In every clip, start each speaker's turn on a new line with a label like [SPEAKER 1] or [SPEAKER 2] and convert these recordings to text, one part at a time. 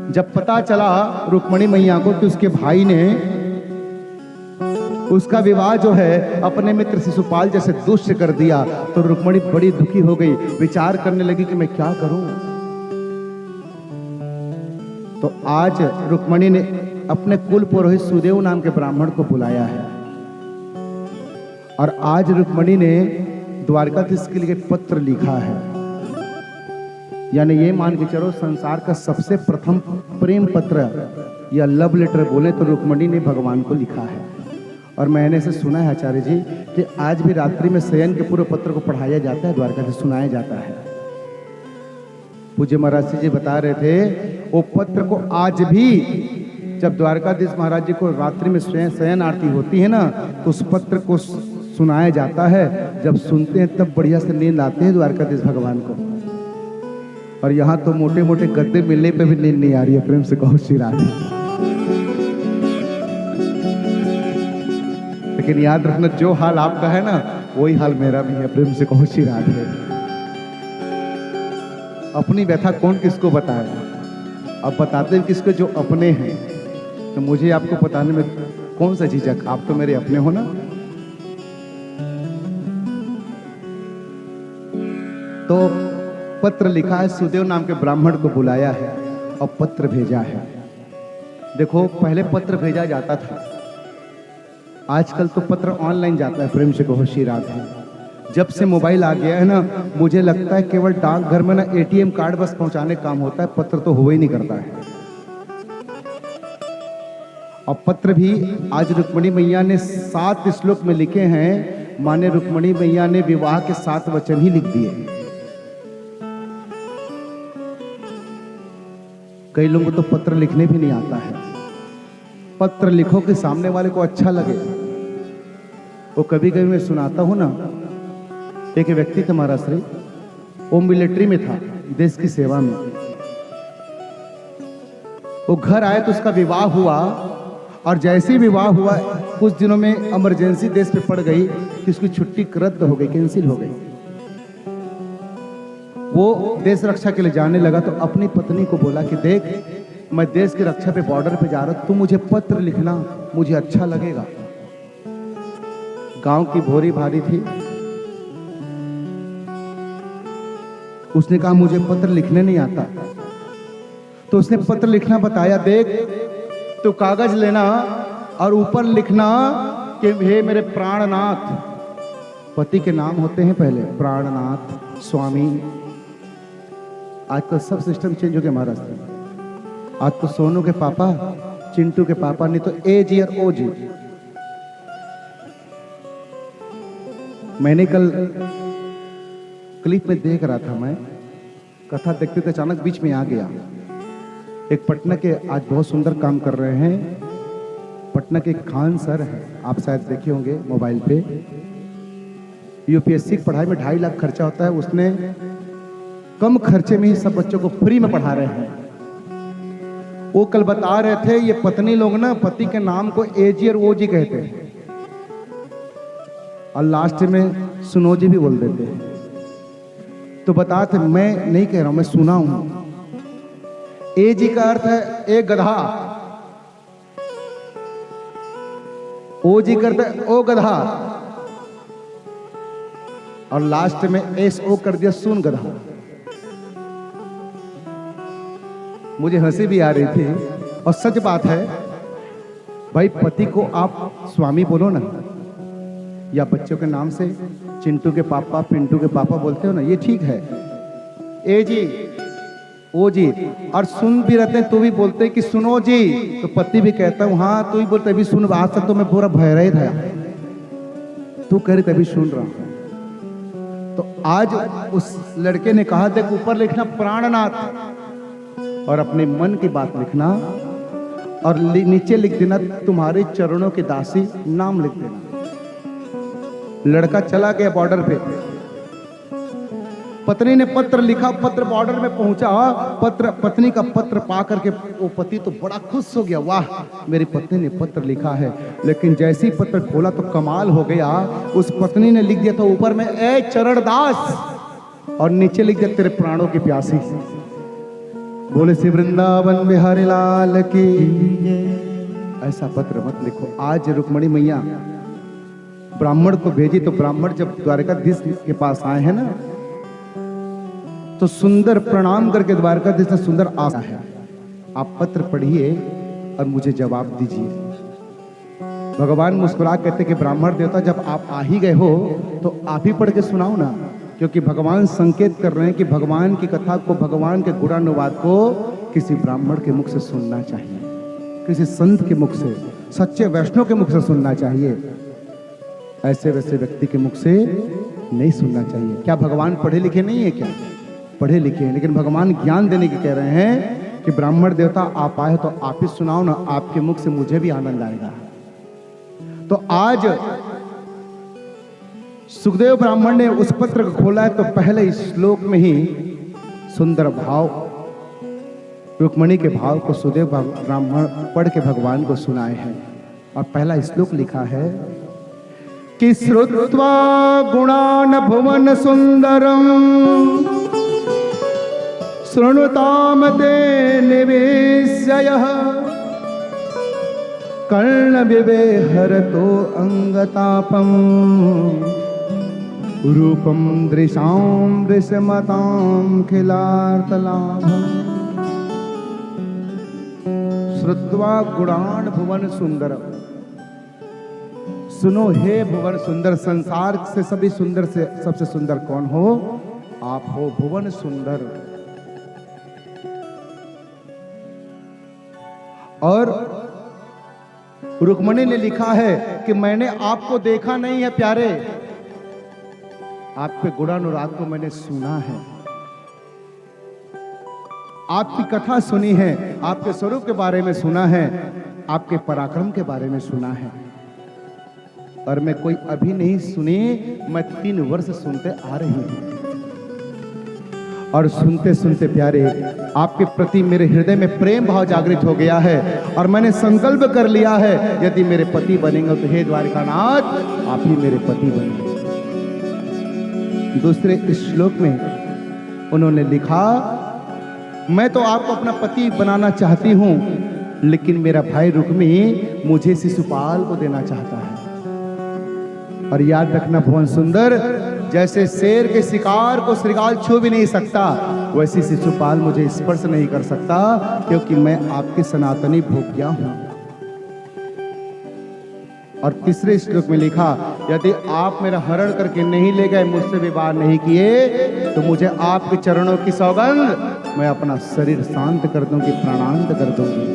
[SPEAKER 1] जब पता चला रुक्मणी मैया को कि उसके भाई ने उसका विवाह जो है अपने मित्र शिशुपाल जैसे दुष्ट कर दिया, तो रुक्मणी बड़ी दुखी हो गई, विचार करने लगी कि मैं क्या करूं। तो आज रुक्मणी ने अपने कुल पुरोहित सुदेव नाम के ब्राह्मण को बुलाया है और आज रुक्मणी ने द्वारकाधीश के लिए पत्र लिखा है। यानी ये मान के चलो संसार का सबसे प्रथम प्रेम पत्र या लव लेटर बोले तो रुक्मणी ने भगवान को लिखा है। और मैंने से सुना है आचार्य जी कि आज भी रात्रि में शयन के पूरे पत्र को पढ़ाया जाता है, द्वारकाधीश सुनाया जाता है। पूज्य महाराज जी बता रहे थे वो पत्र को आज भी जब द्वारकाधीश महाराज जी को रात्रि में शयन आरती होती है ना, तो उस पत्र को सुनाया जाता है। जब सुनते हैं तब बढ़िया से नींद आती है द्वारकाधीश भगवान को। और यहाँ तो मोटे मोटे गद्दे मिलने पे भी नींद नहीं आ रही है। प्रेम से कहो श्री राधे। लेकिन याद रखना जो हाल आपका है ना वही हाल मेरा भी है। प्रेम से कहो श्री राधे। अपनी व्यथा कौन किसको बताए, अब बताते हैं किसको जो अपने हैं। तो मुझे आपको बताने में कौन सा झिझक, आप तो मेरे अपने हो ना। तो पत्र लिखा है, सुदेव नाम के ब्राह्मण को बुलाया है और पत्र भेजा है। देखो पहले पत्र भेजा जाता था, आजकल तो पत्र ऑनलाइन जाता है। प्रेम से कहो श्री राधे। जब से मोबाइल आ गया है ना, मुझे लगता है केवल डाकघर में ना एटीएम कार्ड बस पहुंचाने काम होता है, पत्र तो हुआ ही नहीं करता है। और पत्र भी आज रुक्मणी मैया ने 7 श्लोक में लिखे हैं। माने रुक्मणी मैया ने विवाह के 7 वचन ही लिख दिए। कई लोगों को तो पत्र लिखने भी नहीं आता है। पत्र लिखो कि सामने वाले को अच्छा लगे। वो कभी कभी मैं सुनाता हूं ना, एक व्यक्ति था महाराज श्री, वो मिलिट्री में था, देश की सेवा में। वो घर आए तो उसका विवाह हुआ और जैसे ही विवाह हुआ कुछ दिनों में इमरजेंसी देश पे पड़ गई कि उसकी छुट्टी रद्द हो गई, कैंसिल हो गई। वो देश रक्षा के लिए जाने लगा तो अपनी पत्नी को बोला कि देख मैं देश की रक्षा पे बॉर्डर पे जा रहा हूं, तू मुझे पत्र लिखना, मुझे अच्छा लगेगा। गांव की भोरी भारी थी, उसने कहा मुझे पत्र लिखने नहीं आता। तो उसने पत्र लिखना बताया, देख तो कागज लेना और ऊपर लिखना कि हे मेरे प्राणनाथ, पति के नाम होते हैं पहले, प्राणनाथ, स्वामी। आज तो सब सिस्टम चेंज हो गया महाराज। आज तो सोनू के पापा, चिंटू के पापा, नहीं तो ए जी और ओ जी। मैंने कल क्लिप में देख रहा था, मैं कथा देखते थे अचानक बीच में आ गया। एक पटना के आज बहुत सुंदर काम कर रहे हैं, पटना के खान सर हैं, आप शायद देखे होंगे मोबाइल पे। यूपीएससी की पढ़ाई में 2.5 लाख खर्चा होता है, उसने कम खर्चे में ही सब बच्चों को फ्री में पढ़ा रहे हैं। वो कल बता रहे थे ये पत्नी लोग ना पति के नाम को एजी और ओजी कहते हैं और लास्ट में सुनोजी भी बोल देते हैं। तो बताते, मैं नहीं कह रहा हूं, मैं सुना हूं। एजी का अर्थ है ए गधा, ओजी का अर्थ है ओ गधा, और लास्ट में एस ओ कर दिया सुन गधा। मुझे हंसी भी आ रही थी और सच बात है भाई, पति को आप स्वामी बोलो ना, या बच्चों के नाम से चिंटू के पापा, पिंटू के पापा बोलते हो ना, ये ठीक है। ए जी, ओ जी, और सुन भी रहते हैं तो भी बोलते हैं कि सुनो जी, तो पति भी कहता हूं हाँ, तू ही बोलते अभी सुन। आज तक तो मैं पूरा भय रही था, तू कह रही तभी सुन रहा हूं। तो आज उस लड़के ने कहा देख ऊपर लिखना प्राणनाथ और अपने मन की बात लिखना, और नीचे लिख देना तुम्हारे चरणों की दासी, नाम लिख देना। लड़का चला गया बॉर्डर पे, पत्नी ने पत्र लिखा, पत्र बॉर्डर में पहुंचा, पत्नी का पत्र पा करके वो पति तो बड़ा खुश हो गया, वाह मेरी पत्नी ने पत्र लिखा है। लेकिन जैसे ही पत्र खोला तो कमाल हो गया, उस पत्नी ने लिख दिया था ऊपर में ए चरणदास, और नीचे लिख दिया तेरे प्राणों की प्यासी। बोले श्री वृंदावन बिहारी लाल की। ऐसा पत्र मत लिखो। आज रुक्मणी मैया ब्राह्मण को भेजी तो ब्राह्मण जब द्वारकाधीश के पास आए हैं ना, तो सुंदर प्रणाम करके द्वारकाधीश ने सुंदर आशा है, आप पत्र पढ़िए और मुझे जवाब दीजिए। भगवान मुस्कुरा कहते कि ब्राह्मण देवता जब आप आ ही गए हो तो आप ही पढ़ के सुनाओ ना, क्योंकि भगवान संकेत कर रहे हैं कि भगवान की कथा को, भगवान के गुणानुवाद को किसी ब्राह्मण के मुख से सुनना चाहिए, किसी संत के मुख से, सच्चे वैष्णव के मुख से सुनना चाहिए, ऐसे वैसे व्यक्ति के मुख से नहीं सुनना चाहिए। क्या भगवान पढ़े लिखे नहीं है? क्या पढ़े लिखे हैं, लेकिन भगवान ज्ञान देने के कह रहे हैं कि ब्राह्मण देवता आप आए तो आप ही सुनाओ ना, आपके मुख से मुझे भी आनंद आएगा। तो आज सुखदेव ब्राह्मण ने उस पत्र को खोला है तो पहले श्लोक में ही सुंदर भाव, रुक्मणी के भाव को सुखदेव ब्राह्मण पढ़ के भगवान को सुनाए हैं। और पहला श्लोक लिखा है कि श्रुत्वा गुणान भुवन सुंदरम शृणुताम ते निवेशयः कर्ण विवेहरतो अंगतापम रूपम दृशाम दृश्यमताम खिलार्तलाभम। श्रुत्वा गुणान भुवन सुंदरम, सुनो हे भुवन सुंदर, संसार से सभी सुंदर से सबसे सुंदर कौन हो? आप हो भुवन सुंदर। और रुक्मणी ने लिखा है कि मैंने आपको देखा नहीं है प्यारे, आपके गुणानुराग को मैंने सुना है, आपकी कथा सुनी है, आपके स्वरूप के बारे में सुना है, आपके पराक्रम के बारे में सुना है। और मैं कोई अभी नहीं सुनी, मैं 3 वर्ष सुनते आ रही हूं। और सुनते सुनते प्यारे आपके प्रति मेरे हृदय में प्रेम भाव जागृत हो गया है और मैंने संकल्प कर लिया है यदि मेरे पति बनेंगे तो हे द्वारकानाथ आप ही मेरे पति बनेंगे। दूसरे श्लोक में उन्होंने लिखा, मैं तो आपको अपना पति बनाना चाहती हूं, लेकिन मेरा भाई रुक्मी मुझे शिशुपाल को देना चाहता है। और याद रखना भुवन सुंदर, जैसे शेर के शिकार को श्रृगाल छू भी नहीं सकता, वैसे शिशुपाल मुझे स्पर्श नहीं कर सकता, क्योंकि मैं आपकी सनातनी भोग्या हूं। और तीसरे श्लोक में लिखा, यदि आप मेरा हरण करके नहीं ले गए, मुझसे विवाह नहीं किए, तो मुझे आपके चरणों की सौगंध, मैं अपना शरीर शांत कर दूंगी, प्राणांत कर दूंगी।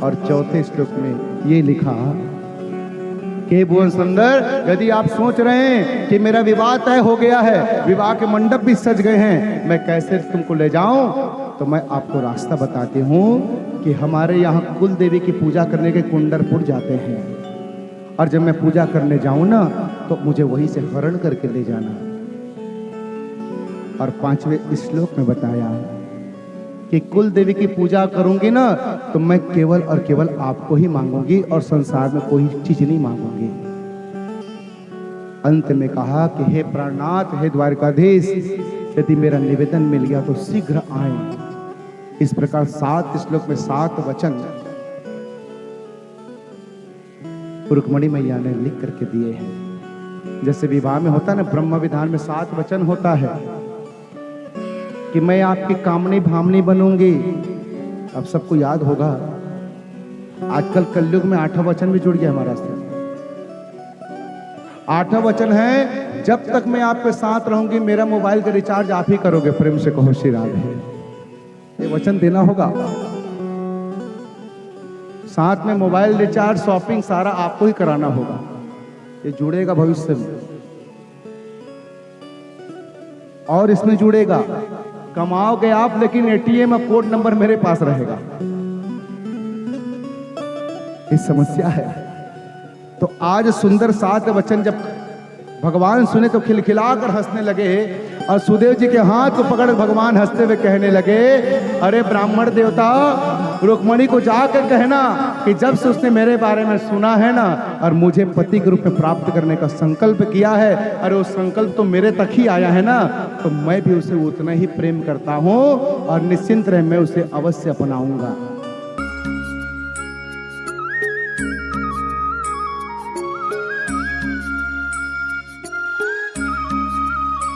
[SPEAKER 1] और चौथे श्लोक में ये लिखा कि भुवन सुंदर, यदि आप सोच रहे हैं कि मेरा विवाह तय हो गया है, विवाह के मंडप भी सज गए हैं, मैं कैसे तुमको ले जाऊं, तो मैं आपको रास्ता बताती हूं कि हमारे यहाँ कुल देवी की पूजा करने के कुंडरपुर जाते हैं, और जब मैं पूजा करने जाऊं ना तो मुझे वहीं से हरण करके ले जाना। और 5वें श्लोक में बताया कि कुल देवी की पूजा करूंगी ना तो मैं केवल और केवल आपको ही मांगूंगी और संसार में कोई चीज नहीं मांगूंगी। अंत में कहा कि हे प्राणनाथ, हे द्वारकाधीश, यदि मेरा निवेदन मिल गया तो शीघ्र आए। इस प्रकार 7 श्लोक में 7 वचन रुक्मणी मैया ने लिख करके दिए हैं। जैसे विवाह में होता है ना, ब्रह्म विधान में 7 वचन होता है कि मैं आपकी कामनी भामनी बनूंगी। अब सबको याद होगा, आजकल कलयुग में 8वां वचन भी जुड़ गया हमारा साथ। 8वां वचन है, जब तक मैं आपके साथ रहूंगी मेरा मोबाइल का रिचार्ज आप ही करोगे। प्रेम से कहो श्री राधे। ये वचन देना होगा। साथ में मोबाइल रिचार्ज, शॉपिंग सारा आपको ही कराना होगा। ये जुड़ेगा भविष्य में, और इसमें जुड़ेगा कमाओगे आप, लेकिन एटीएम और कोड नंबर मेरे पास रहेगा। ये समस्या है। तो आज सुंदर 7 वचन जब भगवान सुने तो खिलखिलाकर हंसने लगे, और सुदेव जी के हाथ को पकड़ भगवान हंसते हुए कहने लगे, अरे ब्राह्मण देवता, रुक्मणी को जाकर कहना कि जब से उसने मेरे बारे में सुना है ना और मुझे पति के रूप में प्राप्त करने का संकल्प किया है, अरे वो संकल्प तो मेरे तक ही आया है ना, तो मैं भी उसे उतना ही प्रेम करता हूँ और निश्चिंत रहे मैं उसे अवश्य अपनाऊंगा।